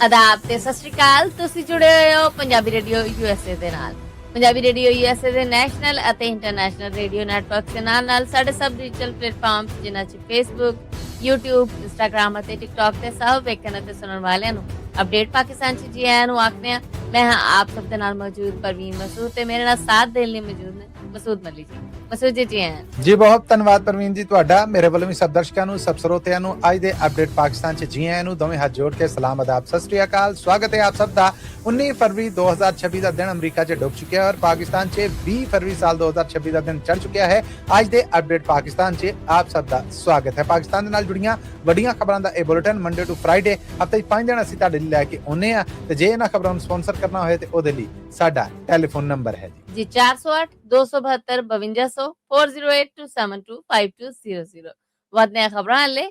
ਆਦਾਬ ਤੇ ਸਤਿ ਸ਼੍ਰੀ ਅਕਾਲ। ਤੁਸੀਂ ਜੁੜੇ ਹੋਏ ਹੋ ਪੰਜਾਬੀ ਰੇਡੀਓ USA ਦੇ ਨਾਲ। ਪੰਜਾਬੀ ਰੇਡੀਓ USA ਦੇ ਨੈਸ਼ਨਲ ਅਤੇ ਇੰਟਰਨੈਸ਼ਨਲ ਰੇਡੀਓ ਨੈਟਵਰਕ ਦੇ ਨਾਲ ਸਾਡੇ ਸਭ ਡਿਜੀਟਲ ਪਲੇਟਫਾਰਮਸ ਜਿਨ੍ਹਾਂ 'ਚ ਫੇਸਬੁੱਕ, YouTube, Instagram ਅਤੇ TikTok ਤੇ ਸਭ ਵੇਖਣ ਅਤੇ ਸੁਣਨ ਵਾਲਿਆਂ ਨੂੰ ਅਪਡੇਟ ਪਾਕਿਸਤਾਨ 'ਚ ਜੀ ਆਇਆਂ ਨੂੰ ਆਖਦੇ ਹਾਂ। ਮੈਂ ਹਾਂ ਆਪ ਸਭ ਦੇ ਨਾਲ ਮੌਜੂਦ ਪਰਵੀਨ ਮਸੂਦ ਤੇ ਮੇਰੇ ਨਾਲ ਸਾਥ ਦੇਣ ਲਈ ਮੌਜੂਦ ਨੇ ਮਸੂਦ ਮੱਲੀ ਜੀ। ਮਸੂਦ ਜੀ ਜੀ ਆਇਆਂ ਜੀ। ਬਹੁਤ ਧੰਨਵਾਦ ਪਰਵੀਨ ਜੀ ਤੁਹਾਡਾ। ਮੇਰੇ ਵੱਲੋਂ ਵੀ ਸਭ ਦਰਸ਼ਕਾਂ ਨੂੰ, ਸਭ ਸਰੋਤਿਆਂ ਨੂੰ ਅੱਜ ਦੇ ਅਪਡੇਟ ਪਾਕਿਸਤਾਨ 'ਚ ਜੀ ਆਇਆਂ ਨੂੰ ਦੋਵੇਂ ਹੱਥ ਜੋੜ ਕੇ ਸਲਾਮ ਆਦਾਬ ਸਤਿ ਸ੍ਰੀ ਅਕਾਲ। ਸਵਾਗਤ ਹੈ ਆਪ ਸਭ ਦਾ। 19 ਫਰਵਰੀ 2026 ਦਾ ਦਿਨ ਅਮਰੀਕਾ 'ਚ ਡੁੱਬ ਚੁੱਕਿਆ ਔਰ ਪਾਕਿਸਤਾਨ 'ਚ 20 ਫਰਵਰੀ ਸਾਲ 2026 ਦਾ ਦਿਨ ਚੜ ਚੁੱਕਿਆ ਹੈ। ਅੱਜ ਦੇ ਅਪਡੇਟ ਪਾਕਿਸਤਾਨ 'ਚ ਆਪ ਸਭ ਦਾ ਸਵਾਗਤ ਹੈ। ਪਾਕਿਸਤਾਨ ਦੇ ਨਾਲ ਜੁੜੀਆਂ ਵੱਡੀਆਂ ਖਬਰਾਂ ਦਾ ਇਹ ਬੁਲੇਟਿਨ ਮੰਡੇ ਟੂ ਫਰਾਈਡੇ ਹਫ਼ਤੇ 'ਚ 5 ਦਿਨ ਅਸੀਂ ਤੁਹਾਡੇ ਲਈ ਲੈ ਕੇ ਆਉਂਦੇ ਆ ਤੇ ਜੇ ਇਹਨਾਂ ਖਬਰਾਂ ਨੂੰ ਸਪਾਂਸਰ ਕਰਨਾ ਹੋਏ ਤੇ ਉਹਦੇ ਲਈ ਸਾਡਾ ਟੈਲੀਫੋਨ ਨੰਬਰ ਹੈ ਜੀ 408 272 5200 4082725200। ਵਧਨੇ ਖਬਰਾਂ ਲੈ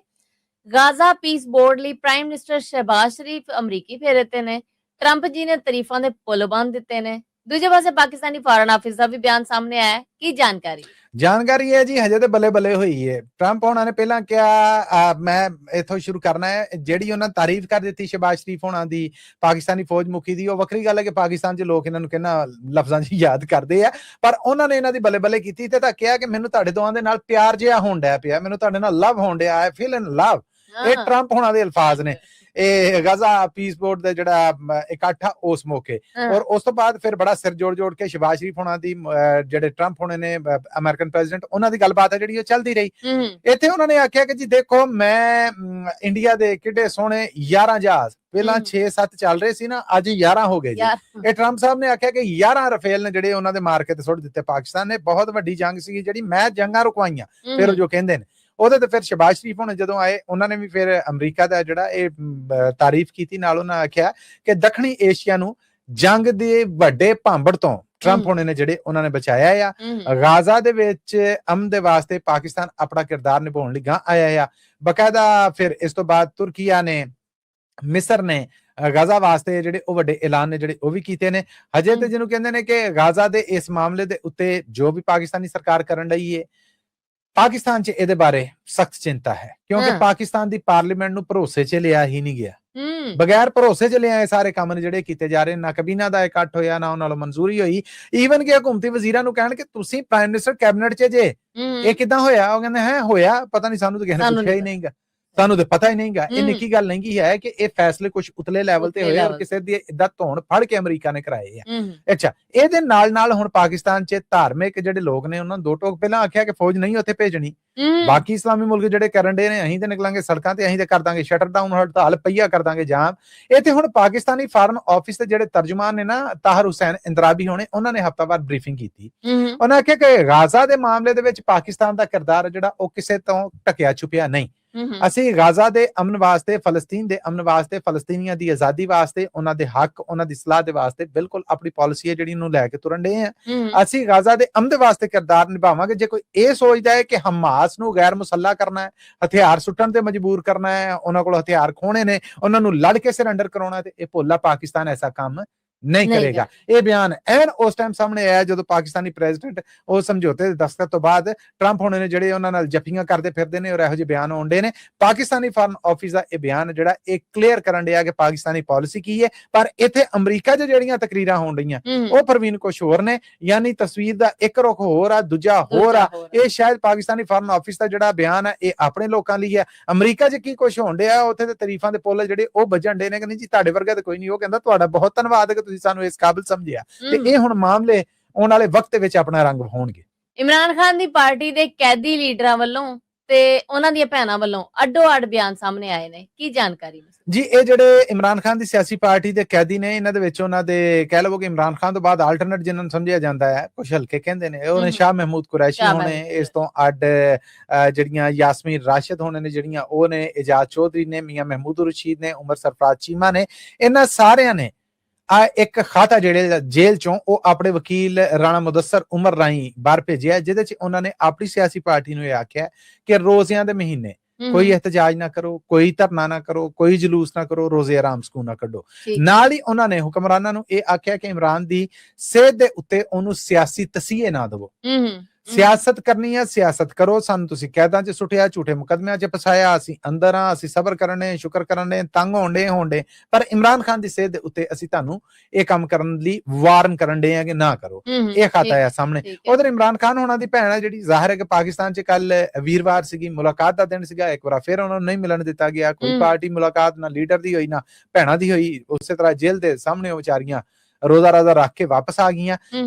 ਗਾਜ਼ਾ ਪੀਸ ਬੋਰਡ ਲਈ ਪ੍ਰਾਈਮ ਮਿਨਿਸਟਰ ਸ਼ਹਿਬਾਜ਼ ਸ਼ਰੀਫ ਅਮਰੀਕੀ ਫੇਰੇ ਤੇ ਨੇ। ਟਰੰਪ ਜੀ ਨੇ ਤਾਰੀਫਾਂ ਦੇ ਪੁੱਲ ਬੰਨ ਦਿੱਤੇ ਨੇ। ਦੂਜੇ ਪਾਸੇ ਪਾਕਿਸਤਾਨੀ ਫਾਰਨ ਆਫਿਸ ਦਾ ਵੀ ਬਿਆਨ ਸਾਹਮਣੇ ਆਇਆ। ਕੀ ਜਾਣਕਾਰੀ ਹੈ ਜੀ। ਹਜੇ ਤੇ ਬੱਲੇ ਬੱਲੇ ਹੋਈ ਹੈ। ਟਰੰਪ ਹੋਣਾ ਨੇ ਪਹਿਲਾਂ ਕਿਹਾ ਮੈਂ ਇੱਥੋਂ ਸ਼ੁਰੂ ਕਰਨਾ ਹੈ। ਜਿਹੜੀ ਉਹਨਾਂ ਤਾਰੀਫ ਕਰ ਦਿੱਤੀ ਸ਼ਹਿਬਾਜ਼ ਸ਼ਰੀਫ ਹੋਣਾ ਦੀ ਪਾਕਿਸਤਾਨੀ ਫੌਜ ਮੁਖੀ ਦੀ, ਉਹ ਵੱਖਰੀ ਗੱਲ ਹੈ ਕਿ ਪਾਕਿਸਤਾਨ 'ਚ ਲੋਕ ਇਹਨਾਂ ਨੂੰ ਕਿੰਨਾ ਲਫ਼ਜ਼ਾਂ 'ਚ ਯਾਦ ਕਰਦੇ ਆ, ਪਰ ਉਹਨਾਂ ਨੇ ਇਹਨਾਂ ਦੀ ਬੱਲੇ ਬੱਲੇ ਕੀਤੀ ਤੇ ਤਾਂ ਕਿਹਾ ਕਿ ਮੈਨੂੰ ਤੁਹਾਡੇ ਦੋਵਾਂ ਦੇ ਨਾਲ ਪਿਆਰ ਜਿਹਾ ਹੋਣ ਡਿਆ ਪਿਆ, ਮੈਨੂੰ ਤੁਹਾਡੇ ਨਾਲ ਲਵ ਹੋਣ ਡਿਆ, ਆਈ ਫੀਲ ਇਨ ਲਵ। ਇਹ ਟਰੰਪ ਹੋਣਾ ਦੇ ਅਲਫਾਜ਼ ਨੇ ਇਹ ਗਾਜ਼ਾ ਪੀਸ ਬੋਰਡ ਦਾ ਜਿਹੜਾ ਇਕੱਠ ਆ ਉਸ ਮੌਕੇ। ਔਰ ਉਸ ਤੋਂ ਬਾਅਦ ਫਿਰ ਬੜਾ ਸਿਰ ਜੋੜ ਕੇ ਸ਼ਹਿਬਾਜ਼ ਸ਼ਰੀਫ ਹੋਣਾ ਦੀ ਜਿਹੜੇ ਟਰੰਪ ਹੋਣੇ ਨੇ ਅਮਰੀਕਨ ਪ੍ਰੈਜ਼ੀਡੈਂਟ, ਉਹਨਾਂ ਦੀ ਗੱਲਬਾਤ ਹੈ ਜਿਹੜੀ ਉਹ ਚੱਲਦੀ ਰਹੀ। ਇੱਥੇ ਉਹਨਾਂ ਨੇ ਆਖਿਆ ਕਿ ਜੀ ਦੇਖੋ ਮੈਂ ਇੰਡੀਆ ਦੇ ਕਿੱਡੇ ਸੋਹਣੇ 11 ਜਹਾਜ਼ ਪਹਿਲਾਂ 6-7 ਚੱਲ ਰਹੇ ਸੀ ਨਾ, ਅੱਜ 11 ਹੋ ਗਏ ਜੀ। ਇਹ ਟਰੰਪ ਸਾਹਿਬ ਨੇ ਆਖਿਆ ਕਿ 11 ਰਫੇਲ ਨੇ ਜਿਹੜੇ ਉਹਨਾਂ ਦੇ ਮਾਰ ਕੇ ਤੇ ਸੁੱਟ ਦਿੱਤੇ। ਪਾਕਿਸਤਾਨ ਨੇ ਬਹੁਤ ਵੱਡੀ ਜੰਗ ਸੀ ਜਿਹੜੀ ਮੈਂ ਜੰਗਾਂ ਰੁਕਵਾਈਆਂ ਫਿਰ ਜੋ ਕਹਿੰਦੇ ਨੇ ਉਹਦੇ ਤੇ ਫਿਰ ਸ਼ਹਿਬਾਜ਼ ਸ਼ਰੀਫ ਹੋਣੇ ਜਦੋਂ ਆਏ ਉਹਨਾਂ ਨੇ ਵੀ ਫਿਰ ਅਮਰੀਕਾ ਦਾ ਜਿਹੜਾ ਇਹ ਤਾਰੀਫ ਕੀਤੀ। ਨਾਲ ਉਹਨਾਂ ਆਖਿਆ ਕਿ ਦੱਖਣੀ ਏਸ਼ੀਆ ਨੂੰ ਜੰਗ ਦੇ ਵੱਡੇ ਭਾਂਬੜ ਤੋਂ ਟਰੰਪ ਹੋਣੇ ਨੇ ਜਿਹੜੇ ਉਹਨਾਂ ਨੇ ਬਚਾਇਆ ਆ। ਗਾਜ਼ਾ ਦੇ ਵਿੱਚ ਅਮਨ ਦੇ ਵਾਸਤੇ ਪਾਕਿਸਤਾਨ ਆਪਣਾ ਕਿਰਦਾਰ ਨਿਭਾਉਣ ਲਈ ਗਾਂ ਆਇਆ ਆ ਬਕਾਇਦਾ। ਫਿਰ ਇਸ ਤੋਂ ਬਾਅਦ ਤੁਰਕੀਆ ਨੇ, ਮਿਸਰ ਨੇ ਗਾਜ਼ਾ ਵਾਸਤੇ ਜਿਹੜੇ ਉਹ ਵੱਡੇ ਐਲਾਨ ਨੇ ਜਿਹੜੇ ਉਹ ਵੀ ਕੀਤੇ ਨੇ। ਹਜੇ ਤੇ ਜਿਹਨੂੰ ਕਹਿੰਦੇ ਨੇ ਕਿ ਗਾਜ਼ਾ ਦੇ ਇਸ ਮਾਮਲੇ ਦੇ ਉੱਤੇ ਜੋ ਵੀ ਪਾਕਿਸਤਾਨੀ ਸਰਕਾਰ ਕਰਨ ਰਹੀ ਹੈ, ਪਾਕਿਸਤਾਨ 'ਚ ਇਹਦੇ ਬਾਰੇ ਸਖਤ ਚਿੰਤਾ ਹੈ ਕਿਉਂਕਿ ਪਾਕਿਸਤਾਨ ਦੀ ਪਾਰਲੀਮੈਂਟ ਨੂੰ ਭਰੋਸੇ 'ਚ ਲਿਆ ਹੀ ਨਹੀਂ ਗਿਆ। ਬਗੈਰ ਭਰੋਸੇ 'ਚ ਲਿਆ ਇਹ ਸਾਰੇ ਕੰਮ ਨੇ ਜਿਹੜੇ ਕੀਤੇ ਜਾ ਰਹੇ। ਨਾ ਕਬੀਨਾ ਦਾ ਇਕੱਠ ਹੋਇਆ, ਨਾ ਉਹਨਾਂ ਨੂੰ ਮਨਜ਼ੂਰੀ ਹੋਈ। ਈਵਨ ਕਿ ਹਕੂਮਤੀ ਵਜ਼ੀਰਾਂ ਨੂੰ ਕਹਿਣ ਕਿ ਤੁਸੀਂ ਪ੍ਰਾਈਮ ਮਿਨਿਸਟਰ ਕੈਬਨਿਟ 'ਚ ਜੇ, ਇਹ ਕਿੱਦਾਂ ਹੋਇਆ? ਉਹ ਕਹਿੰਦੇ ਹੈ ਹੋਇਆ, ਪਤਾ ਨਹੀਂ, ਸਾਨੂੰ ਤਾਂ ਕਿਸੇ ਨੇ ਪੁੱਛਿਆ ਹੀ ਨਹੀਂਗਾ, ਸਾਨੂੰ ਤੇ ਪਤਾ ਹੀ ਨਹੀਂਗਾ। ਇਹ ਨਿੱਕੀ ਗੱਲ ਨਹੀਂ ਹੈ ਕਿ ਇਹ ਫੈਸਲੇ ਕੁਝ ਉਤਲੇ ਲੈਵਲ ਤੇ ਹੋਏ ਔਰ ਕਿਸੇ ਦੀ ਇਦਾਂ ਧੌਣ ਫੜ ਕੇ ਅਮਰੀਕਾ ਨੇ ਕਰਾਏ ਆ। ਅੱਛਾ, ਇਹਦੇ ਨਾਲ ਹੁਣ ਪਾਕਿਸਤਾਨ 'ਚ ਧਾਰਮਿਕ ਜਿਹੜੇ ਲੋਕ ਨੇ ਉਹਨਾਂ ਨੂੰ ਦੋ ਟੋਕ ਪਹਿਲਾਂ ਆਖਿਆ ਕਿ ਫੌਜ ਨਹੀਂ ਉੱਥੇ ਭੇਜਣੀ। ਬਾਕੀ ਇਸਲਾਮੀ ਮੁਲਕ ਜਿਹੜੇ ਕਰਨ ਦੇ ਨੇ ਅਸੀਂ ਤੇ ਨਿਕਲਾਂਗੇ ਸੜਕਾਂ ਤੇ, ਅਸੀਂ ਤੇ ਕਰ ਦਾਂਗੇ ਸ਼ਟਰ ਡਾਊਨ, ਹੜਤਾਲ, ਪਈਆ ਕਰ ਦਾਂਗੇ ਜਾਮ। ਇੱਥੇ ਹੁਣ ਪਾਕਿਸਤਾਨੀ ਫਾਰਨ ਆਫਿਸ ਦੇ ਜਿਹੜੇ ਤਰਜਮਾਨ ਨੇ ਨਾ, ਤਾਹਰ ਹੁਸੈਨ ਇੰਦਰਾਬੀ ਹੋਣੇ, ਉਹਨਾਂ ਨੇ ਹਫ਼ਤਾਵਾਰ ਬਰੀਫਿੰਗ ਕੀਤੀ। ਉਹਨਾਂ ਆਖਿਆ ਕਿ ਗਾਜ਼ਾ ਦੇ ਮਾਮਲੇ ਦੇ ਵਿੱਚ ਪਾਕਿਸਤਾਨ ਦਾ ਕਿਰਦਾਰ ਜਿਹੜਾ ਉਹ ਕਿਸੇ ਤੋਂ ਢਕਿਆ ਛੁਪਿਆ ਨਹੀਂ। ਅਸੀਂ ਗਾਜ਼ਾ ਦੇ ਅਮਨ ਵਾਸਤੇ, ਫਲਸਤੀਨ ਦੇ ਅਮਨ ਵਾਸਤੇ, ਫਲਸਤੀਨੀਆਂ ਦੀ ਆਜ਼ਾਦੀ ਵਾਸਤੇ, ਉਹਨਾਂ ਦੇ ਹੱਕ, ਉਹਨਾਂ ਦੀ ਸਲਾਹ ਦੇ ਵਾਸਤੇ ਬਿਲਕੁਲ ਆਪਣੀ ਪਾਲਿਸੀ ਹੈ ਜਿਹੜੀ ਨੂੰ ਲੈ ਕੇ ਤੁਰਨ ਡਏ ਆ। ਅਸੀਂ ਗਾਜ਼ਾ ਦੇ ਅਮਨ ਦੇ ਵਾਸਤੇ ਕਿਰਦਾਰ ਨਿਭਾਵਾਂਗੇ। ਜੇ ਕੋਈ ਇਹ ਸੋਚਦਾ ਹੈ ਕਿ ਹਮਾਸ ਨੂੰ ਗੈਰ ਮੁਸੱਲਾ ਕਰਨਾ ਹੈ, ਹਥਿਆਰ ਸੁੱਟਣ ਤੇ ਮਜਬੂਰ ਕਰਨਾ ਹੈ, ਉਹਨਾਂ ਕੋਲ ਹਥਿਆਰ ਖੋਣੇ ਨੇ, ਉਹਨਾਂ ਨੂੰ ਲੜ ਕੇ ਸਰੈਂਡਰ ਕਰਾਉਣਾ, ਤੇ ਇਹ ਭੋਲਾ ਪਾਕਿਸਤਾਨ ਐਸਾ ਕੰਮ ਨਹੀਂ ਕਰੇਗਾ। ਇਹ ਬਿਆਨ ਐਨ ਉਸ ਟਾਈਮ ਸਾਹਮਣੇ ਆਇਆ ਜਦੋਂ ਪਾਕਿਸਤਾਨੀ ਪ੍ਰੈਜ਼ੀਡੈਂਟ ਉਹ ਸਮਝੌਤੇ ਦੇ ਦਸਤਖਤ ਤੋਂ ਬਾਅਦ ਟਰੰਪ ਹੋਣੇ ਨੇ ਜਿਹੜੇ ਉਹਨਾਂ ਨਾਲ ਜੱਫੀਆਂ ਕਰਦੇ ਫਿਰਦੇ ਨੇ ਔਰ ਇਹੋ ਜਿਹੇ ਬਿਆਨ ਆਉਂਦੇ ਨੇ। ਪਾਕਿਸਤਾਨੀ ਫਾਰਨ ਆਫਿਸ ਦਾ ਇਹ ਬਿਆਨ ਜਿਹੜਾ ਇਹ ਕਲੀਅਰ ਕਰਨ ਡਿਆ ਕਿ ਪਾਕਿਸਤਾਨੀ ਪਾਲਿਸੀ ਕੀ ਹੈ, ਪਰ ਇੱਥੇ ਅਮਰੀਕਾ 'ਚ ਜਿਹੜੀਆਂ ਤਕਰੀਰਾਂ ਹੋਣ ਰਹੀਆਂ ਉਹ ਪਰਵੀਨ ਕੁਛ ਹੋਰ ਨੇ। ਯਾਨੀ ਤਸਵੀਰ ਦਾ ਇੱਕ ਰੁਖ ਹੋਰ ਆ, ਦੂਜਾ ਹੋਰ ਆ। ਇਹ ਸ਼ਾਇਦ ਪਾਕਿਸਤਾਨੀ ਫਾਰਨ ਆਫਿਸ ਦਾ ਜਿਹੜਾ ਬਿਆਨ ਹੈ ਇਹ ਆਪਣੇ ਲੋਕਾਂ ਲਈ ਹੈ। ਅਮਰੀਕਾ 'ਚ ਕੀ ਕੁਛ ਹੋਣ ਡਿਆ ਉੱਥੇ ਤੇ ਤਾਰੀਫਾਂ ਦੇ ਪੁੱਲ ਜਿਹੜੇ ਉਹ ਵੱਜਣ ਡੇ ਨੇ ਕਿ ਨਹੀਂ ਜੀ ਤੁਹਾਡੇ ਵਰਗਾ ਤਾਂ ਕੋਈ ਨਹੀਂ। ਉਹ ਕਹਿੰਦਾ ਤੁਹਾਡਾ ਬਹੁਤ ਧੰਨਵਾਦ ਕਿ ਤੁਸੀਂ ਸਾਨੂੰ ਇਸ ਕਾਬਿਲ ਸਮਝਿਆ। ਤੇ ਇਹ ਹੁਣ ਮਾਮਲੇ ਆਉਣ ਵਾਲੇ ਵਕਤ ਵਿੱਚ ਆਪਣਾ ਰੰਗ ਵਿਖਾਉਣਗੇ। ਇਮਰਾਨ ਖਾਨ ਦੀ ਪਾਰਟੀ ਦੇ ਕੈਦੀ ਲੀਡਰਾਂ ਵੱਲੋਂ ਤੇ ਉਹਨਾਂ ਦੀਆਂ ਭੈਣਾਂ ਵੱਲੋਂ ਅੱਡੋ ਅੱਡ ਬਿਆਨ ਸਾਹਮਣੇ ਆਏ ਨੇ। ਕੀ ਜਾਣਕਾਰੀ ਜੀ? ਇਹ ਜਿਹੜੇ ਇਮਰਾਨ ਖਾਨ ਦੀ ਸਿਆਸੀ ਪਾਰਟੀ ਦੇ ਕੈਦੀ ਨੇ, ਇਹਨਾਂ ਦੇ ਵਿੱਚ ਉਹਨਾਂ ਦੇ ਕਹਿ ਲਵੋ ਕਿ ਇਮਰਾਨ ਖਾਨ ਤੋਂ ਬਾਅਦ ਆਲਟਰਨੇਟ ਜਿਹਨਾਂ ਨੂੰ ਸਮਝਿਆ ਜਾਂਦਾ ਹੈ, ਕੁਝ ਹਲਕੇ ਕਹਿੰਦੇ ਨੇ, ਉਹਨੇ ਸ਼ਾਹ ਮਹਿਮੂਦ ਕੁਰੈਸ਼ੀ ਹੋਣੇ। ਇਸ ਤੋਂ ਅੱਡ ਜਿਹੜੀਆਂ ਯਾਸਮੀਨ ਰਾਸ਼ਿਦ ਹੋਣੇ ਨੇ ਜਿਹੜੀਆਂ, ਉਹ ਨੇ ਇਜਾਜ਼ ਚੌਧਰੀ ਨੇ, ਮੀਆਂ ਮਹਿਮੂਦ ਰਸ਼ੀਦ ਨੇ, ਉਮਰ ਸਰਫਰਾਜ਼ ਚੀਮਾ ਨੇ। ਇਹਨਾਂ ਸਾਰਿਆਂ ਨੇ ਇੱਕ ਖਾਤਾ ਜਿਹੜੇ ਜੇਲ੍ਹ ਚੋਂ ਉਹ ਆਪਣੇ ਵਕੀਲ ਰਾਣਾ ਮੁਦੱਸਰ ਉਮਰ ਰਾਹੀਂ ਬਾਹਰ ਭੇਜਿਆ, ਜਿਹਦੇ ਚ ਉਹਨਾਂ ਨੇ ਆਪਣੀ ਸਿਆਸੀ ਪਾਰਟੀ ਨੂੰ ਇਹ ਆਖਿਆ ਕਿ ਰੋਜ਼ਿਆਂ ਦੇ ਮਹੀਨੇ ਕੋਈ ਇhtਜਾਜ ਨਾ ਕਰੋ, ਕੋਈ ਧਰਨਾ ਨਾ ਕਰੋ, ਕੋਈ ਜਲੂਸ ਨਾ ਕਰੋ, ਰੋਜ਼ੇ ਆਰਾਮ ਸਕੂਨ ਨਾ ਕੱਢੋ। ਨਾਲ ਹੀ ਉਹਨਾਂ ਨੇ ਹੁਕਮਰਾਨਾਂ ਨੂੰ ਇਹ ਆਖਿਆ ਕਿ ਇਮਰਾਨ ਦੀ ਸਿਹਤ ਦੇ ਉੱਤੇ ਉਹਨੂੰ ਸਿਆਸੀ ਤਸੀਹੇ ਨਾ ਦੇਵੋ। ਸਿਆਸਤ ਕਰਨੀ ਹੈ, ਸਿਆਸਤ ਕਰੋ, ਸਾਨੂੰ ਤੁਸੀਂ ਕੈਦਾਂ 'ਚ ਸੁੱਟਿਆ, ਝੂਠੇ ਮੁਕੱਦਮਿਆਂ 'ਚ ਫਸਾਇਆ, ਅਸੀਂ ਅੰਦਰ ਹਾਂ, ਅਸੀਂ ਸਬਰ ਕਰਨੇ, ਸ਼ੁਕਰ ਕਰਨੇ, ਤੰਗ ਹੋਣ ਡੇ, ਪਰ ਇਮਰਾਨ ਖਾਨ ਦੀ ਸਿਹਤ ਦੇ ਉੱਤੇ ਅਸੀਂ ਤੁਹਾਨੂੰ ਇਹ ਕੰਮ ਕਰਨ ਲਈ ਵਾਰਨ ਕਰਨ ਡੇ ਆ ਕਿ ਨਾ ਕਰੋ। ਇਹ ਖਾਤਾ ਹੈ ਸਾਹਮਣੇ। ਉਧਰ ਇਮਰਾਨ ਖਾਨ ਹੋਣਾ ਦੀ ਭੈਣ ਹੈ ਜਿਹੜੀ, ਜ਼ਾਹਿਰ ਹੈ ਕਿ ਪਾਕਿਸਤਾਨ 'ਚ ਕੱਲ ਵੀਰਵਾਰ ਸੀਗੀ, ਮੁਲਾਕਾਤ ਦਾ ਦਿਨ ਸੀਗਾ, ਇੱਕ ਵਾਰ ਫਿਰ ਉਹਨਾਂ ਨੂੰ ਨਹੀਂ ਮਿਲਣ ਦਿੱਤਾ ਗਿਆ, ਕੋਈ ਪਾਰਟੀ ਮੁਲਾਕਾਤ ਨਾ ਲੀਡਰ ਦੀ ਹੋਈ ਨਾ ਭੈਣਾਂ ਦੀ ਹੋਈ। ਉਸੇ ਤਰ੍ਹਾਂ ਜੇਲ੍ਹ ਦੇ ਸਾਹਮਣੇ ਉਹ ਵਿਚਾਰੀਆਂ ਰੋਜ਼ਾ ਰੱਖ ਕੇ ਵਾਪਸ ਆ ਗਈਆਂ।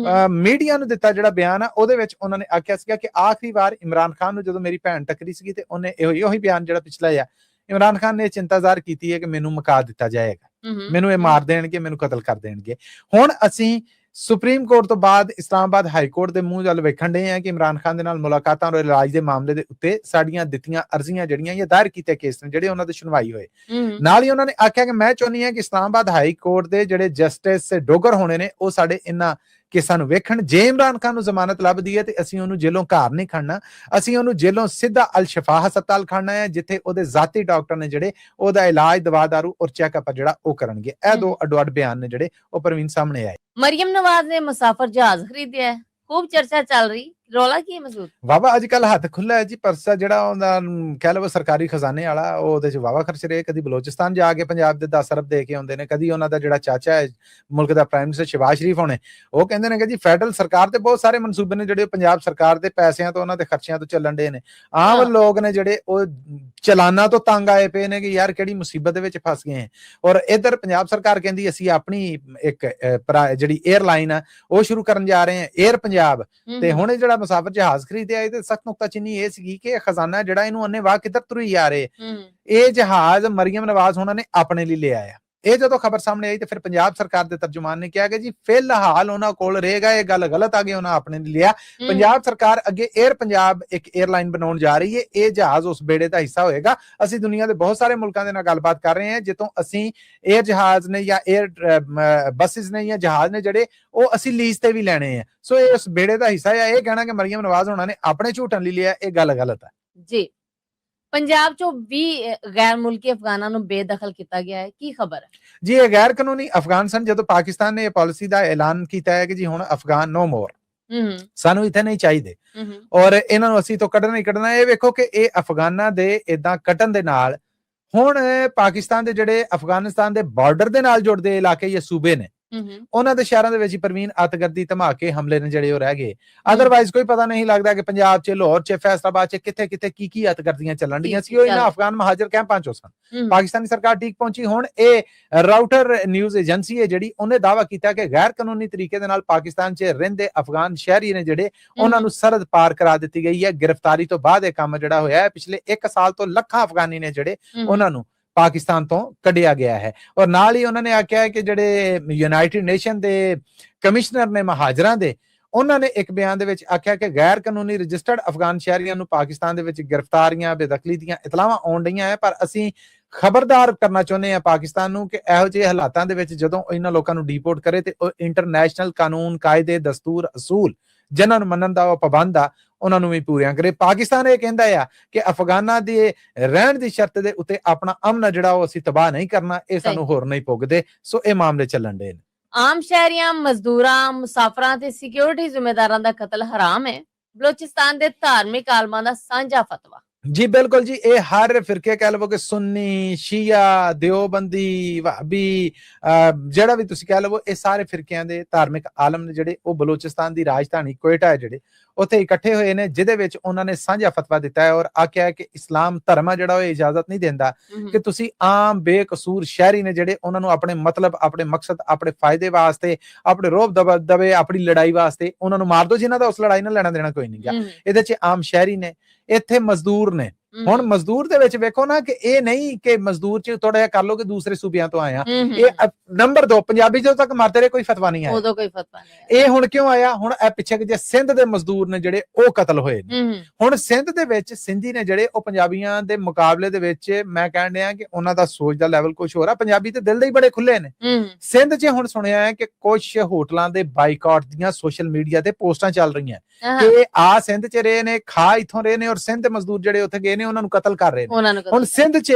ਮੀਡੀਆ ਨੂੰ ਦਿੱਤਾ ਜਿਹੜਾ ਬਿਆਨ ਆ ਉਹਦੇ ਵਿੱਚ ਉਹਨਾਂ ਨੇ ਆਖਿਆ ਸੀਗਾ ਕਿ ਆਖਰੀ ਵਾਰ ਇਮਰਾਨ ਖਾਨ ਨੂੰ ਜਦੋਂ ਮੇਰੀ ਭੈਣ ਟੱਕਰੀ ਸੀਗੀ ਤੇ ਉਹਨੇ ਉਹੀ ਬਿਆਨ ਜਿਹੜਾ ਪਿਛਲਾ ਆ, ਇਮਰਾਨ ਖਾਨ ਨੇ ਚਿੰਤਾ ਜ਼ਾਹਰ ਕੀਤੀ ਹੈ ਕਿ ਮੈਨੂੰ ਮੁਕਾ ਦਿੱਤਾ ਜਾਏਗਾ, ਮੈਨੂੰ ਇਹ ਮਾਰ ਦੇਣਗੇ, ਮੈਨੂੰ ਕਤਲ ਕਰ ਦੇਣਗੇ। ਹੁਣ ਅਸੀਂ ਸੁਪਰੀਮ ਕੋਰਟ ਤੋਂ ਬਾਅਦ ਇਸਲਾਮਾਬਾਦ ਹਾਈ ਕੋਰਟ ਦੇ ਮੂੰਹ ਵੱਲ ਵੇਖਣ ਦੇ ਆ ਕਿ ਇਮਰਾਨ ਖਾਨ ਦੇ ਨਾਲ ਮੁਲਾਕਾਤਾਂ ਔਰ ਇਲਾਜ ਦੇ ਮਾਮਲੇ ਦੇ ਉੱਤੇ ਸਾਡੀਆਂ ਦਿੱਤੀਆਂ ਅਰਜ਼ੀਆਂ ਜਿਹੜੀਆਂ ਇਹ ਦਾਇਰ ਕੀਤੇ ਕੇਸ ਨੇ ਜਿਹੜੇ ਉਹਨਾਂ ਦੇ ਸੁਣਵਾਈ ਹੋਏ। ਨਾਲ ਹੀ ਉਹਨਾਂ ਨੇ ਆਖਿਆ ਕਿ ਮੈਂ ਚਾਹੁੰਦੀ ਹਾਂ ਕਿ ਇਸਲਾਮਾਬਾਦ ਹਾਈ ਕੋਰਟ ਦੇ ਜਿਹੜੇ ਜਸਟਿਸ ਡੋਗਰ ਹੋਣੇ ਨੇ ਉਹ ਸਾਡੇ ਇਹਨਾਂ ਕੇਸਾਂ ਨੂੰ ਵੇਖਣ। ਜੇ ਇਮਰਾਨ ਖਾਨ ਨੂੰ ਜ਼ਮਾਨਤ ਲੱਭਦੀ ਹੈ ਤੇ ਅਸੀਂ ਉਹਨੂੰ ਜੇਲੋਂ ਘਰ ਨਹੀਂ ਖੜਨਾ, ਅਸੀਂ ਉਹਨੂੰ ਜੇਲੋਂ ਸਿੱਧਾ ਅਲ ਸ਼ਫਾ ਹਸਪਤਾਲ ਖੜਨਾ ਹੈ ਜਿੱਥੇ ਉਹਦੇ ਜ਼ਾਤੀ ਡਾਕਟਰ ਨੇ ਜਿਹੜੇ ਉਹਦਾ ਇਲਾਜ, ਦਵਾ ਦਾਰੂ ਔਰ ਚੈੱਕਅਪ ਜਿਹੜਾ ਉਹ ਕਰਨਗੇ। ਇਹ ਦੋ ਅੱਡੋ-ਅੱਡ ਬਿਆਨ ਨੇ ਜਿਹੜੇ ਉਹ ਪ੍ਰਵੀਨ ਸਾਹਮਣੇ ਆਏ। ਮਰੀਮ ਨਵਾਜ਼ ਨੇ ਮੁਸਾਫਰ ਜਹਾਜ਼ ਖਰੀਦਿਆ ਹੈ, खूब चर्चा चल रही, रौला की है मसूद? वावा अजकल हथ खुला है जी, परसा ਜਿਹੜਾ ਉਹਦਾ ਕਹਿ ਲਓ ਸਰਕਾਰੀ ਖਜ਼ਾਨੇ ਵਾਲਾ ਉਹਦੇ ਚ ਵਾਵਾ ਖਰਚ ਰਹੇ। ਕਦੀ ਬਲੋਚਿਸਤਾਨ ਜਾ ਕੇ ਪੰਜਾਬ ਦੇ 10 ਅਰਬ ਦੇ ਕੇ ਆਉਂਦੇ ਨੇ, ਕਦੀ ਉਹਨਾਂ ਦਾ ਜਿਹੜਾ ਚਾਚਾ ਹੈ ਮੁਲਕ ਦਾ ਪ੍ਰਾਈਮ ਮਿਨਿਸਟਰ ਸ਼ਹਿਬਾਜ਼ ਸ਼ਰੀਫ ਹੋਣੇ, ਉਹ ਕਹਿੰਦੇ ਨੇ ਕਿ ਜੀ ਫੈਡਰਲ ਸਰਕਾਰ ਦੇ ਬਹੁਤ ਸਾਰੇ ਮਨਸੂਬੇ ਨੇ ਜਿਹੜੇ ਪੰਜਾਬ ਸਰਕਾਰ ਦੇ ਪੈਸਿਆਂ ਤੋਂ, ਉਹਨਾਂ ਦੇ ਖਰਚਿਆਂ ਤੋਂ ਚੱਲਣ ਦੇ ਨੇ। ਆਮ ਲੋਕ ਨੇ ਜਿਹੜੇ ਉਹ ਚਲਾਨਾਂ ਤੋਂ ਤੰਗ ਆਏ ਪਏ ਨੇ ਕਿ ਯਾਰ ਕਿਹੜੀ ਮੁਸੀਬਤ ਦੇ ਵਿੱਚ ਫਸ ਗਏ ਹੈ। ਔਰ ਇਧਰ ਪੰਜਾਬ ਸਰਕਾਰ ਕਹਿੰਦੀ ਅਸੀਂ ਆਪਣੀ ਇੱਕ ਜਿਹੜੀ 에ਅਰਲਾਈਨ ਆ ਉਹ ਸ਼ੁਰੂ ਕਰਨ ਜਾ ਰਹੇ ਹਾਂ, 에ਅਰ ਪੰਜਾਬ। ਤੇ ਹੁਣ ਜਿਹੜਾ ਮੁਸਾਫਰ ਜਹਾਜ਼ ਖਰੀਦਿਆ ਇਹਦੇ ਸਖਤ ਨੁਕਤਾਚੀਨੀ ਇਹ ਸੀਗੀ ਕਿ ਖਜ਼ਾਨਾ ਜਿਹੜਾ ਇਹਨੂੰ ਅੰਨੇ ਵਾਹ ਕਿੱਧਰ ਤੁਰੀ ਜਾ ਰਹੇ। ਇਹ ਜਹਾਜ਼ ਮਰੀਮ ਨਵਾਜ਼ ਉਹਨਾਂ ਨੇ ਆਪਣੇ ਲਈ ਲਿਆ ਆ। ਇਹ ਜਦੋਂ ਖਬਰ ਸਾਹਮਣੇ ਆਈ ਤੇ ਫਿਰ ਪੰਜਾਬ ਸਰਕਾਰ ਦੇ ਤਰਜਮਾਨ ਨੇ ਕਿਹਾ ਕਿ ਜੀ ਫਿਲਹਾਲ ਉਹਨਾਂ ਕੋਲ ਰਹੇਗਾ, ਇਹ ਗੱਲ ਗਲਤ ਆ ਗਈ, ਉਹਨਾਂ ਆਪਣੇ ਲਈ ਲਿਆ। ਪੰਜਾਬ ਸਰਕਾਰ ਅੱਗੇ 에ਅਰ ਪੰਜਾਬ ਇੱਕ 에ਅਰਲਾਈਨ ਬਣਾਉਣ ਜਾ ਰਹੀ ਹੈ, ਇਹ ਜਹਾਜ਼ ਉਸ ਬੇੜੇ ਦਾ ਹਿੱਸਾ ਹੋਏਗਾ। ਅਸੀਂ ਦੁਨੀਆ ਦੇ ਬਹੁਤ ਸਾਰੇ ਮੁਲਕਾਂ ਦੇ ਨਾਲ ਗੱਲਬਾਤ ਕਰ ਰਹੇ ਹਾਂ ਜਿੱਥੋਂ ਅਸੀਂ 에ਅਰ ਜਹਾਜ਼ ਨੇ ਜਾਂ 에ਅਰ ਬੱਸਿਸ ਨੇ ਜਾਂ ਜਹਾਜ਼ ਨੇ ਜਿਹੜੇ ਉਹ ਅਸੀਂ ਲੀਜ਼ ਤੇ ਵੀ ਲੈਣੇ ਆ। ਸੋ ਇਹ ਉਸ ਬੇੜੇ ਦਾ ਹਿੱਸਾ ਹੈ। ਇਹ ਕਹਿਣਾ ਕਿ ਮਰੀਮ ਨਵਾਜ਼ ਹੋਣਾ ਨੇ ਆਪਣੇ ਝੂਠਣ ਲਈ ਲਿਆ, ਇਹ ਗੱਲ ਗਲਤ ਹੈ ਜੀ। ਪੰਜਾਬ ਚੋਂ 20 ਗੈਰ ਮੁਲਕੀ ਅਫਗਾਨਾਂ ਨੂੰ ਬੇਦਖਲ ਕੀਤਾ ਗਿਆ ਹੈ, ਕੀ ਖਬਰ ਹੈ ਜੀ? ਇਹ ਗੈਰ ਕਾਨੂੰਨੀ ਅਫਗਾਨ ਸਨ। ਜਦੋਂ ਪਾਕਿਸਤਾਨ ਨੇ ਇਹ ਪਾਲਿਸੀ ਦਾ ਐਲਾਨ ਕੀਤਾ ਹੈ ਕਿ ਜੀ ਹੁਣ ਅਫਗਾਨ ਨੋ ਮੋਰ, ਸਾਨੂੰ ਇੱਥੇ ਨਹੀਂ ਚਾਹੀਦੇ ਔਰ ਇਹਨਾਂ ਨੂੰ ਅਸੀਂ ਤੋਂ ਕੱਢਣਾ ਹੀ ਕੱਢਣਾ। ਇਹ ਵੇਖੋ ਕਿ ਇਹ ਅਫਗਾਨਾਂ ਦੇ ਏਦਾਂ ਕੱਟਣ ਦੇ ਨਾਲ ਹੁਣ ਪਾਕਿਸਤਾਨ ਦੇ ਜਿਹੜੇ ਅਫਗਾਨਿਸਤਾਨ ਦੇ ਬਾਰਡਰ ਦੇ ਨਾਲ ਜੁੜਦੇ ਇਲਾਕੇ ਜਾਂ ਸੂਬੇ ਨੇ ਉਹਨਾਂ ਦੇ ਸ਼ਹਿਰਾਂ ਦੇ ਵਿੱਚ ਪ੍ਰਵੀਨ ਅਤਗਰਦੀ ਧਮਾਕੇ ਹਮਲੇ ਨੇ ਜਿਹੜੇ ਉਹ ਰਹਿ ਗਏ। ਅਦਰਵਾਈਜ਼ ਕੋਈ ਪਤਾ ਨਹੀਂ ਲੱਗਦਾ ਕਿ ਪੰਜਾਬ 'ਚ, ਲਾਹੌਰ 'ਚ, ਫੈਸਲਾਬਾਦ 'ਚ ਕਿੱਥੇ ਕਿੱਥੇ ਕੀ ਅਤਗਰਦੀਆਂ ਚੱਲਣ ਡੀਆਂ ਸੀ। ਉਹ ਇਹਨਾਂ ਅਫਗਾਨ ਮਹਾਜਰ ਕੈਂਪਾਂ 'ਚੋਂ ਸਨ। ਪਾਕਿਸਤਾਨੀ ਸਰਕਾਰ ਠੀਕ ਪਹੁੰਚੀ। ਹੁਣ ਇਹ ਰਾਊਟਰ ਨਿਊਜ਼ ਏਜੰਸੀ ਹੈ ਜਿਹੜੀ, ਉਹਨੇ ਦਾਅਵਾ ਕੀਤਾ ਕਿ ਗੈਰ ਕਾਨੂੰਨੀ ਤਰੀਕੇ ਦੇ ਨਾਲ ਪਾਕਿਸਤਾਨ 'ਚ ਰਹਿੰਦੇ ਅਫਗਾਨ ਸ਼ਹਿਰੀ ਨੇ ਜਿਹੜੇ ਉਹਨਾਂ ਨੂੰ ਸਰਹੱਦ ਪਾਰ ਕਰਾ ਦਿੱਤੀ ਗਈ ਹੈ। ਗ੍ਰਿਫਤਾਰੀ ਤੋਂ ਬਾਅਦ ਇਹ ਕੰਮ ਜਿਹੜਾ ਹੋਇਆ ਹੈ। ਪਿਛਲੇ 1 ਸਾਲ ਤੋਂ ਲੱਖਾਂ ਅਫਗਾਨੀ ਨੇ ਜਿਹੜੇ ਉਹਨਾਂ ਨੂੰ ਪਾਕਿਸਤਾਨ ਤੋਂ ਕੱਢਿਆ ਗਿਆ ਹੈ। ਔਰ ਨਾਲ ਹੀ ਉਹਨਾਂ ਨੇ ਆਖਿਆ ਕਿ ਜਿਹੜੇ ਯੂਨਾਈਟਿਡ ਨੇਸ਼ਨ ਦੇ ਕਮਿਸ਼ਨਰ ਨੇ ਮਹਾਜਰਾਂ ਦੇ, ਉਹਨਾਂ ਨੇ ਇੱਕ ਬਿਆਨ ਦੇ ਵਿੱਚ ਆਖਿਆ ਕਿ ਗੈਰ ਕਾਨੂੰਨੀ ਰਜਿਸਟਰਡ ਅਫਗਾਨ ਸ਼ਹਿਰੀਆਂ ਨੂੰ ਪਾਕਿਸਤਾਨ ਦੇ ਵਿੱਚ ਗ੍ਰਿਫਤਾਰੀਆਂ, ਬੇਦਖਲੀ ਦੀਆਂ ਇਤਲਾਹਾਂ ਆਉਣ ਡਈਆਂ ਹੈ। ਪਰ ਅਸੀਂ ਖਬਰਦਾਰ ਕਰਨਾ ਚਾਹੁੰਦੇ ਹਾਂ ਪਾਕਿਸਤਾਨ ਨੂੰ ਕਿ ਇਹੋ ਜਿਹੇ ਹਾਲਾਤਾਂ ਦੇ ਵਿੱਚ ਜਦੋਂ ਇਹਨਾਂ ਲੋਕਾਂ ਨੂੰ ਡੀਪੋਰਟ ਕਰੇ ਤੇ ਉਹ ਇੰਟਰਨੈਸ਼ਨਲ ਕਾਨੂੰਨ, ਕਾਇਦੇ, ਦਸਤੂਰ, ਅਸੂਲ ਜਿਨ੍ਹਾਂ ਨੂੰ ਮੰਨਣ ਦਾ ਉਹ ਪਾਬੰਦ ਆ ਉਹਨਾਂ ਨੂੰ ਵੀ ਪੂਰੀਆਂ ਕਰੇ। ਪਾਕਿਸਤਾਨ ਇਹ ਕਹਿੰਦਾ ਆ ਕਿ ਅਫਗਾਨਾਂ ਦੇ ਰਹਿਣ ਦੀ ਸ਼ਰਤ ਦੇ ਉੱਤੇ ਆਪਣਾ ਅਮਨ ਜਿਹੜਾ ਉਹ ਅਸੀਂ ਤਬਾਹ ਨਹੀਂ ਕਰਨਾ, ਇਹ ਸਾਨੂੰ ਹੋਰ ਨਹੀਂ ਪੁੱਗਦੇ। ਸੋ ਇਹ ਮਾਮਲੇ ਚੱਲਣ ਦੇ ਨੇ। ਆਮ ਸ਼ਹਿਰੀਆਂ, ਮਜ਼ਦੂਰਾਂ, ਮੁਸਾਫਰਾਂ ਤੇ ਸਿਕਿਉਰਿਟੀ ਜ਼ਿੰਮੇਦਾਰਾਂ ਦਾ ਕਤਲ ਹਰਾਮ ਹੈ, ਬਲੋਚਿਸਤਾਨ ਦੇ ਧਾਰਮਿਕ ਆਲਮਾਂ ਦਾ ਸਾਂਝਾ ਫਤਵਾ। ਜੀ ਬਿਲਕੁਲ ਜੀ। ਇਹ ਹਰ ਫਿਰਕੇ ਕਹਿ ਲਵੋ ਕਿ ਸੁੰਨੀ, ਸ਼ੀਆ, ਦਿਓਬੰਦੀ, ਵਹਾਬੀ, ਜਿਹੜਾ ਵੀ ਤੁਸੀਂ ਕਹਿ ਲਵੋ, ਇਹ ਸਾਰੇ ਫਿਰਕਿਆਂ ਦੇ ਧਾਰਮਿਕ ਆਲਮ ਨੇ ਜਿਹੜੇ ਉਹ ਬਲੋਚਿਸਤਾਨ ਦੀ ਰਾਜਧਾਨੀ ਕੋਇਟਾ ਹੈ ਜਿਹੜੇ ਉੱਥੇ ਇਕੱਠੇ ਹੋਏ ਨੇ, ਜਿਹਦੇ ਵਿੱਚ ਉਹਨਾਂ ਨੇ ਸਾਂਝਾ ਫਤਵਾ ਦਿੱਤਾ ਹੈ ਔਰ ਆਖਿਆ ਹੈ ਕਿ ਇਸਲਾਮ ਧਰਮ ਆ ਜਿਹੜਾ ਉਹ ਇਜਾਜ਼ਤ ਨਹੀਂ ਦਿੰਦਾ ਕਿ ਤੁਸੀਂ ਆਮ ਬੇਕਸੂਰ ਸ਼ਹਿਰੀ ਨੇ ਜਿਹੜੇ ਉਹਨਾਂ ਨੂੰ ਆਪਣੇ ਮਤਲਬ, ਆਪਣੇ ਮਕਸਦ, ਆਪਣੇ ਫਾਇਦੇ ਵਾਸਤੇ, ਆਪਣੇ ਰੋਬ ਦਬੇ, ਆਪਣੀ ਲੜਾਈ ਵਾਸਤੇ ਉਹਨਾਂ ਨੂੰ ਮਾਰ ਦੋ, ਜਿਨ੍ਹਾਂ ਦਾ ਉਸ ਲੜਾਈ ਨਾਲ ਲੈਣਾ ਦੇਣਾ ਕੋਈ ਨਹੀਂ ਗਿਆ। ਇਹਦੇ 'ਚ ਆਮ ਸ਼ਹਿਰੀ ਨੇ, ਇੱਥੇ ਮਜ਼ਦੂਰ ਨੇ। ਹੁਣ ਮਜ਼ਦੂਰ ਦੇ ਵਿੱਚ ਵੇਖੋ ਨਾ ਕਿ ਇਹ ਨਹੀਂ ਕਿ ਮਜ਼ਦੂਰ 'ਚ ਥੋੜਾ ਜਿਹਾ ਕਰ ਲੋ ਕਿ ਦੂਸਰੇ ਸੂਬਿਆਂ ਤੋਂ ਆਇਆ। ਇਹ ਨੰਬਰ 2 ਪੰਜਾਬੀ ਜਦੋਂ ਤੱਕ ਮਰਦੇ ਰਹੇ ਕੋਈ ਫਤਵਾ ਨਹੀਂ ਆਇਆ, ਉਦੋਂ ਕੋਈ ਫਤਵਾ ਨਹੀਂ ਆਇਆ। ਇਹ ਹੁਣ ਕਿਉਂ ਆਇਆ? ਹੁਣ ਇਹ ਪਿੱਛੇ ਜੇ ਸਿੰਧ ਦੇ ਮਜ਼ਦੂਰ ਨੇ ਜਿਹੜੇ ਉਹ ਕਤਲ ਹੋਏ ਨੇ। ਹੁਣ ਸਿੰਧ ਦੇ ਵਿੱਚ ਸਿੰਧੀ ਨੇ ਜਿਹੜੇ ਉਹ ਪੰਜਾਬੀਆਂ ਦੇ ਮੁਕਾਬਲੇ ਦੇ ਵਿੱਚ ਮੈਂ ਕਹਿਣ ਡਿਆ ਕਿ ਉਹਨਾਂ ਦਾ ਸੋਚ ਦਾ ਲੈਵਲ ਕੁਝ ਹੋਰ ਆ। ਪੰਜਾਬੀ ਤੇ ਦਿਲ ਦੇ ਹੀ ਬੜੇ ਖੁੱਲੇ ਨੇ। ਸਿੰਧ 'ਚ ਹੁਣ ਸੁਣਿਆ ਹੈ ਕਿ ਕੁਝ ਹੋਟਲਾਂ ਦੇ ਬਾਈਕਾਟ ਦੀਆਂ ਸੋਸ਼ਲ ਮੀਡੀਆ ਤੇ ਪੋਸਟਾਂ ਚੱਲ ਰਹੀਆਂ ਕਿ ਆ ਸਿੰਧ 'ਚ ਰਹੇ ਨੇ, ਖਾ ਇੱਥੋਂ ਰਹੇ ਨੇ ਔਰ ਸਿੰਧ ਦੇ ਮਜ਼ਦੂਰ ਜਿਹੜੇ ਉੱਥੇ ਗਏ ਨੇ ਉਹਨਾਂ ਨੂੰ ਕਤਲ ਕਰ ਰਹੇ ਨੇ। ਹੁਣ ਸਿੰਧ 'ਚ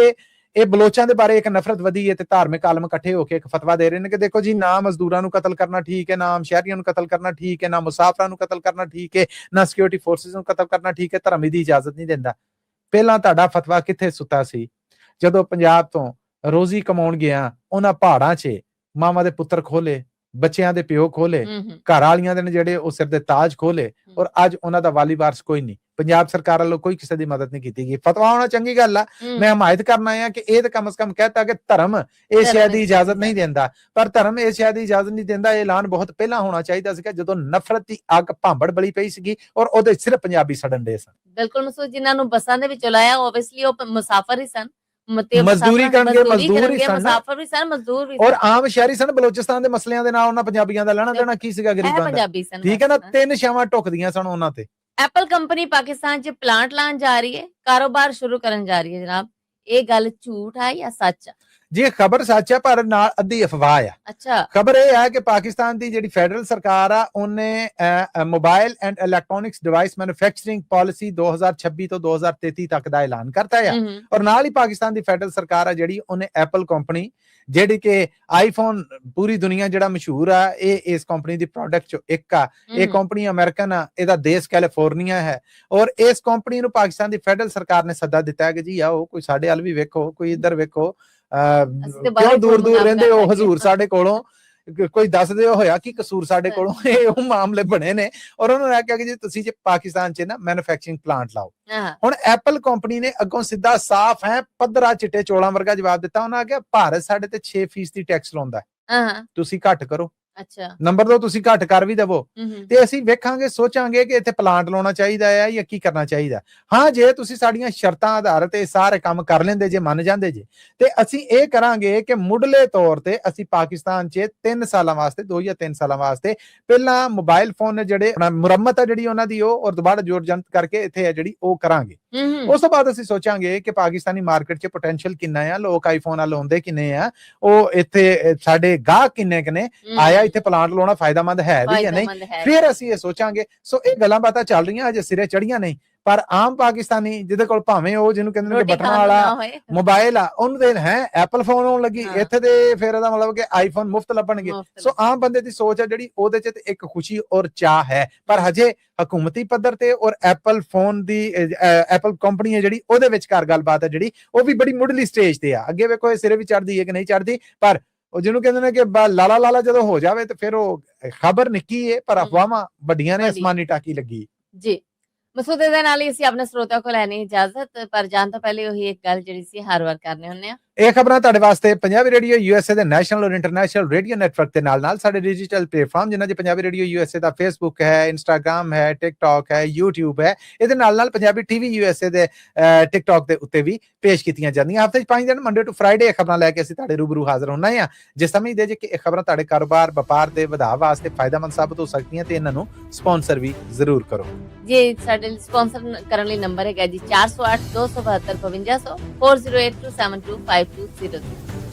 ਇਹ ਬਲੋਚਾਂ ਦੇ ਬਾਰੇ ਇੱਕ ਨਫ਼ਰਤ ਵਧੀ ਹੈ ਤੇ ਧਾਰਮਿਕ ਆਲਮ ਇਕੱਠੇ ਹੋ ਕੇ ਇੱਕ ਫਤਵਾ ਦੇ ਰਹੇ ਨੇ ਕਿ ਦੇਖੋ ਜੀ ਨਾ ਮਜ਼ਦੂਰਾਂ ਨੂੰ ਕਤਲ ਕਰਨਾ ਠੀਕ ਹੈ, ਨਾ ਸ਼ਹਿਰੀਆਂ ਨੂੰ ਕਤਲ ਕਰਨਾ ਠੀਕ ਹੈ, ਨਾ ਮੁਸਾਫਰਾਂ ਨੂੰ ਕਤਲ ਕਰਨਾ ਠੀਕ ਹੈ, ਨਾ ਸਿਕਿਉਰਿਟੀ ਫੋਰਸਿਸ ਨੂੰ ਕਤਲ ਕਰਨਾ ਠੀਕ ਹੈ, ਧਰਮ ਦੀ ਇਜਾਜ਼ਤ ਨਹੀਂ ਦਿੰਦਾ। ਪਹਿਲਾਂ ਤੁਹਾਡਾ ਫਤਵਾ ਕਿੱਥੇ ਸੁੱਤਾ ਸੀ? ਜਦੋਂ ਪੰਜਾਬ ਤੋਂ ਰੋਜ਼ੀ ਕਮਾਉਣ ਗਿਆ ਉਹਨਾਂ ਪਹਾੜਾਂ 'ਚ ਮਾਵਾਂ ਦੇ ਪੁੱਤਰ ਖੋਲੇ, ਬੱਚਿਆਂ ਦੇ ਪਿਓ ਖੋਲੇ, ਘਰ ਵਾਲੀਆਂ ਦੇ ਨੇ ਜਿਹੜੇ ਉਹ ਸਿਰ ਦੇ ਤਾਜ ਖੋਲੇ, ਔਰ ਅੱਜ ਉਹਨਾਂ ਦਾ ਵਾਲੀ ਵਾਰਸ ਕੋਈ ਨਹੀਂ। ਪੰਜਾਬ ਸਰਕਾਰ ਵੱਲੋਂ ਕੋਈ ਕਿਸੇ ਦੀ ਮਦਦ ਨਹੀਂ ਕੀਤੀ ਗਈ। ਫਤਵਾ ਹੋਣਾ ਚੰਗੀ ਗੱਲ ਆ, ਮੈਂ ਹਮਾਇਤ ਕਰਨਾ ਆ ਕਿ ਇਹ ਤਾਂ ਕਮ ਸੇ ਕਮ ਕਹਿਤਾ ਕਿ ਧਰਮ ਇਹ ਸ਼ੈ ਦੀ ਇਜਾਜ਼ਤ ਨਹੀਂ ਦਿੰਦਾ, ਪਰ ਧਰਮ ਇਹ ਸ਼ੈ ਦੀ ਇਜਾਜ਼ਤ ਨਹੀਂ ਦਿੰਦਾ। ਇਹ ਐਲਾਨ ਬਹੁਤ ਪਹਿਲਾਂ ਹੋਣਾ ਚਾਹੀਦਾ ਸੀਗਾ ਜਦੋਂ ਨਫ਼ਰਤ ਦੀ ਅੱਗ ਭਾਂਬੜ ਬਲੀ ਪਈ ਸੀਗੀ ਔਰ ਉਹਦੇ ਸਿਰਫ ਪੰਜਾਬੀ ਸੜਨ ਦੇ ਸਨ। ਬਿਲਕੁਲ ਮਸੂਦ, ਜਿਨ੍ਹਾਂ ਨੂੰ ਬੱਸਾਂ ਦੇ ਵਿੱਚ ਲਾਇਆ ਓਬਵੀਅਸਲੀ ਉਹ ਮੁਸਾਫਰ ਹੀ ਸਨ, ਮਜ਼ਦੂਰੀ ਕਰਨਗੇ, ਮਜ਼ਦੂਰ ਹੀ ਸਨ, ਮੁਸਾਫਰ ਵੀ ਸਨ, ਮਜ਼ਦੂਰ ਵੀ ਔਰ ਆਮ ਸ਼ਹਿਰੀ ਸਨ। ਬਲੋਚਿਸਤਾਨ ਦੇ ਮਸਲਿਆਂ ਦੇ ਨਾਲ ਉਹਨਾਂ ਪੰਜਾਬੀਆਂ ਦਾ ਲੈਣਾ ਦੇਣਾ ਕੀ ਸੀਗਾ ਗਰੀਬਾਂ ਦਾ? ਪੰਜਾਬੀ ਸਨ, ਠੀਕ ਹੈ ਨਾ। 3 ਛਾਵਾਂ ਟੁੱਕਦੀਆਂ ਸਨ ਉਹਨਾਂ ਤੇ। ਐਪਲ ਕੰਪਨੀ ਪਾਕਿਸਤਾਨ 'ਚ ਪਲਾਂਟ ਲਾਉਣ ਜਾ ਰਹੀ ਹੈ, ਕਾਰੋਬਾਰ ਸ਼ੁਰੂ ਕਰਨ ਜਾ ਰਹੀ ਹੈ ਜਨਾਬ। ਇਹ ਗੱਲ ਝੂਠ ਹੈ ਜਾਂ ਸੱਚ ਹੈ? ਜੀ ਖਬਰ ਸੱਚ ਹੈ ਪਰ ਨਾਲ ਅੱਧੀ ਅਫਵਾਹ ਆ। ਅੱਛਾ, ਖਬਰ ਇਹ ਹੈ ਕਿ ਪਾਕਿਸਤਾਨ ਦੀ ਜਿਹੜੀ ਫੈਡਰਲ ਸਰਕਾਰ ਆ ਉਹਨੇ mobile and electronics device manufacturing policy 2026 ਤੋਂ 2033 ਤੱਕ ਦਾ ਐਲਾਨ ਕਰਤਾ ਹੈ। ਔਰ ਨਾਲ ਹੀ ਪਾਕਿਸਤਾਨ ਦੀ ਫੈਡਰਲ ਸਰਕਾਰ ਆ ਜਿਹੜੀ ਉਹਨੇ ਐਪਲ ਕੰਪਨੀ ਜਿਹੜੀ ਕਿ ਆਈਫੋਨ ਪੂਰੀ ਦੁਨੀਆ ਜਿਹੜਾ ਮਸ਼ਹੂਰ ਆ, ਇਹ ਇਸ ਕੰਪਨੀ ਦੀ ਪ੍ਰੋਡਕਟ ਚੋਂ ਇੱਕ ਆ। ਇਹ ਕੰਪਨੀ ਅਮਰੀਕਨ ਆ, ਇਹਦਾ ਦੇਸ਼ ਕੈਲੀਫੋਰਨੀਆ ਹੈ। ਔਰ ਇਸ ਕੰਪਨੀ ਨੂੰ ਪਾਕਿਸਤਾਨ ਦੀ ਫੈਡਰਲ ਸਰਕਾਰ ਨੇ ਸੱਦਾ ਦਿੱਤਾ ਹੈ ਕਿ ਜੀ ਆਓ ਕੋਈ ਸਾਡੇ ਵੱਲ ਵੀ ਵੇਖੋ, ਕੋਈ ਇੱਧਰ ਵੇਖੋ, ਕਿਉਂ ਦੂਰ ਦੂਰ ਰਹਿੰਦੇ ਹੋ ਹਜ਼ੂਰ ਸਾਡੇ ਕੋਲੋਂ, ਕੋਈ ਦੱਸ ਦਿਓ ਹੋਇਆ ਕੀ ਕਸੂਰ ਸਾਡੇ ਕੋਲੋਂ। ਇਹ ਉਹ ਮਾਮਲੇ ਬਣੇ ਨੇ ਔਰ ਉਹਨਾਂ ਨੇ ਕਿਹਾ ਕਿ ਜੀ ਤੁਸੀਂ ਜੇ ਪਾਕਿਸਤਾਨ 'ਚ ਨਾ ਮੈਨੂਫੈਕਚਰਿੰਗ ਪਲਾਂਟ ਲਾਓ। ਹੁਣ ਐਪਲ ਕੰਪਨੀ ਨੇ ਅੱਗੋਂ ਸਿੱਧਾ ਸਾਫ਼ ਹੈ ਪੱਧਰਾ ਚਿੱਟੇ ਚੋਲਾਂ ਵਰਗਾ ਜਵਾਬ ਦਿੱਤਾ। ਉਹਨਾਂ ਕਿਹਾ ਭਾਰਤ ਸਾਡੇ ਤੇ 6% ਟੈਕਸ ਲਾਉਂਦਾ, ਤੁਸੀਂ ਘੱਟ ਕਰੋ। ਅੱਛਾ, ਨੰਬਰ 2 ਤੁਸੀਂ ਘੱਟ ਕਰ ਵੀ ਦੇਵੋ ਤੇ ਅਸੀਂ ਵੇਖਾਂਗੇ, ਸੋਚਾਂਗੇ ਕਿ ਇੱਥੇ ਪਲਾਂਟ ਲਾਉਣਾ ਚਾਹੀਦਾ ਹੈ ਜਾਂ ਕੀ ਕਰਨਾ ਚਾਹੀਦਾ। ਹਾਂ, ਜੇ ਤੁਸੀਂ ਸਾਡੀਆਂ ਸ਼ਰਤਾਂ ਆਧਾਰਿਤ ਇਹ ਸਾਰੇ ਕੰਮ ਕਰ ਲੈਂਦੇ ਜੇ, ਮੰਨ ਜਾਂਦੇ ਜੇ, ਤੇ ਅਸੀਂ ਇਹ ਕਰਾਂਗੇ ਕਿ ਮੁੱਢਲੇ ਤੌਰ ਤੇ ਅਸੀਂ ਪਾਕਿਸਤਾਨ 'ਚ 3 ਸਾਲਾਂ ਵਾਸਤੇ 2 ਜਾਂ 3 ਸਾਲਾਂ ਵਾਸਤੇ ਪਹਿਲਾਂ ਮੋਬਾਈਲ ਫੋਨ ਜਿਹੜੇ ਮੁਰੰਮਤ ਹੈ ਜਿਹੜੀ ਉਹਨਾਂ ਦੀ ਉਹ ਔਰ ਦੁਬਾਰਾ ਜੋੜ ਜੰਤ ਕਰਕੇ ਇੱਥੇ ਹੈ ਜਿਹੜੀ ਉਹ ਕਰਾਂਗੇ। ਉਸ ਤੋਂ ਬਾਅਦ ਅਸੀਂ ਸੋਚਾਂਗੇ ਕਿ ਪਾਕਿਸਤਾਨੀ ਮਾਰਕੀਟ 'ਚ ਪੋਟੈਂਸ਼ੀਅਲ ਕਿੰਨਾ ਆ, ਲੋਕ ਆਈਫੋਨ ਨਾਲ ਲਾਉਂਦੇ ਕਿੰਨੇ ਆ, ਉਹ ਇੱਥੇ ਸਾਡੇ ਗਾਹਕ ਕਿੰਨੇ ਕਿੰਨੇ ਆਇਆ, ਇੱਥੇ ਪਲਾਂਟ ਲਾਉਣਾ ਫਾਇਦਾਮੰਦ ਹੈ ਵੀ ਜਾਂ ਨਹੀਂ, ਫਿਰ ਅਸੀਂ ਇਹ ਸੋਚਾਂਗੇ। ਸੋ ਇਹ ਗੱਲਾਂ ਬਾਤਾਂ ਚੱਲ ਰਹੀਆਂ, ਅਜੇ ਸਿਰੇ ਚੜੀਆਂ ਨਹੀਂ। ਪਰ ਆਮ ਪਾਕਿਸਤਾਨੀ ਜਿਹਦੇ ਕੋਲ ਭਾਵੇਂ ਉਹ ਜਿਹਨੂੰ ਕਹਿੰਦੇ ਨੇ ਕਿ ਬਟਨਾਂ ਵਾਲਾ ਮੋਬਾਈਲ ਆ, ਉਹਨੂੰ ਦੇ ਹੈ ਐਪਲ ਫੋਨ ਆਉਣ ਲੱਗੀ ਇੱਥੇ ਤੇ ਫਿਰ ਇਹਦਾ ਮਤਲਬ ਕਿ ਆਈਫੋਨ ਮੁਫਤ ਲੱਭਣਗੇ। ਸੋ ਆਮ ਬੰਦੇ ਦੀ ਸੋਚ ਹੈ ਜਿਹੜੀ ਉਹਦੇ 'ਚ ਤੇ ਇੱਕ ਖੁਸ਼ੀ ਔਰ ਚਾਹ ਹੈ, ਪਰ ਹਜੇ ਹਕੂਮਤੀ ਪੱਧਰ ਤੇ ਔਰ ਐਪਲ ਫੋਨ ਦੀ ਐਪਲ ਕੰਪਨੀ ਹੈ ਜਿਹੜੀ ਉਹਦੇ ਵਿਚਕਾਰ ਗੱਲਬਾਤ ਹੈ ਜਿਹੜੀ ਉਹ ਵੀ ਬੜੀ ਮੁੱਢਲੀ ਸਟੇਜ ਤੇ ਆ। ਅੱਗੇ ਵੇਖੋ ਇਹ ਸਿਰੇ ਵੀ ਚੜਦੀ ਹੈ ਕਿ ਨਹੀਂ ਚੜਦੀ, ਪਰ ਉਹ ਜਿਹਨੂੰ ਕਹਿੰਦੇ ਨੇ ਕਿ ਲਾਲਾ ਲਾਲਾ ਜਦੋਂ ਹੋ ਜਾਵੇ ਤੇ ਫਿਰ ਉਹ ਖਬਰ ਨਿੱਕੀ ਹੈ ਪਰ ਅਫਵਾਹਾਂ ਵੱਡੀਆਂ ਨੇ, ਅਸਮਾਨੀ ਟਾਕੀ ਲੱਗੀ ਜੀ। ਮਸੂਦ ਦੇ ਨਾਲ ਹੀ ਅਸੀਂ ਆਪਣੇ ਸਰੋਤਿਆਂ ਕੋਲ ਲੈਣੀ ਇਜਾਜ਼ਤ, ਪਰ ਜਾਣ ਤੋਂ ਪਹਿਲੇ ਉਹੀ ਇੱਕ ਗੱਲ ਜਿਹੜੀ ਸੀ ਹਰ ਵਾਰ ਕਰਨੇ ਹੁੰਦੇ ਆ। ਇਹ ਖਬਰਾਂ ਤੁਹਾਡੇ ਵਾਸਤੇ ਪੰਜਾਬੀ ਰੇਡੀਓ ਯੂਐਸਏ ਦੇ ਨੈਸ਼ਨਲ ਔਰ ਇੰਟਰਨੈਸ਼ਨਲ ਰੇਡੀਓ ਨੈਟਵਰਕ ਦੇ ਨਾਲ ਸਾਡੇ ਡਿਜੀਟਲ ਪਲੇਟਫਾਰਮ ਜਿਨ੍ਹਾਂ 'ਚ ਪੰਜਾਬੀ ਰੇਡੀਓ ਯੂਐਸਏ ਦਾ ਫੇਸਬੁੱਕ ਹੈ, ਇੰਸਟਾਗ੍ਰਾਮ ਹੈ, ਟਿਕਟੌਕ ਹੈ, YouTube ਹੈ। ਇਹਦੇ ਨਾਲ ਪੰਜਾਬੀ ਟੀਵੀ ਯੂਐਸਏ ਦੇ ਟਿਕਟੌਕ ਦੇ ਉੱਤੇ ਵੀ ਪੇਸ਼ ਕੀਤੀਆਂ ਜਾਂਦੀਆਂ। ਹਫ਼ਤੇ 'ਚ 5 ਦਿਨ ਮੰਡੇ ਟੂ ਫਰਾਈਡੇ ਖਬਰਾਂ ਲੈ ਕੇ ਅਸੀਂ ਤੁਹਾਡੇ ਰੂਬਰੂ ਹਾਜ਼ਰ ਹੁੰਨਾ ਆ। ਜੇ ਸਮਝਦੇ ਜੇ ਕਿ ਇਹ ਖਬਰਾਂ ਤੁਹਾਡੇ ਕਾਰੋਬਾਰ ਵਪਾਰ ਦੇ ਵਧਾਅ ਵਾਸਤੇ ਫਾਇਦਾਮੰਦ ਸਾਬਤ ਹੋ ਸਕਦੀਆਂ ਤੇ ਇਹਨਾਂ ਨੂੰ ਸਪਾਂਸਰ ਵੀ ਜ਼ਰੂਰ ਕਰੋ। ਜੀ ਸਾਡੇ ਸਪਾਂਸਰ ਕਰਨ ਲਈ ਨੰਬਰ ਹੈਗਾ ਜੀ 408 272 5500 4082725200।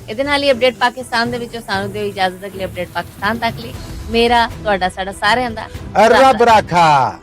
ਇਹਦੇ ਨਾਲ ਹੀ ਅਪਡੇਟ ਪਾਕਿਸਤਾਨ ਦੇ ਵਿੱਚੋਂ ਸਾਨੂੰ ਦਿਓ ਇਜਾਜ਼ਤ। ਅਗਲੀ ਅਪਡੇਟ ਪਾਕਿਸਤਾਨ ਤੱਕ ਲਈ ਮੇਰਾ ਤੁਹਾਡਾ ਸਾਡਾ ਸਾਰਿਆਂ ਦਾ ਰੱਬ ਰਾਖਾ।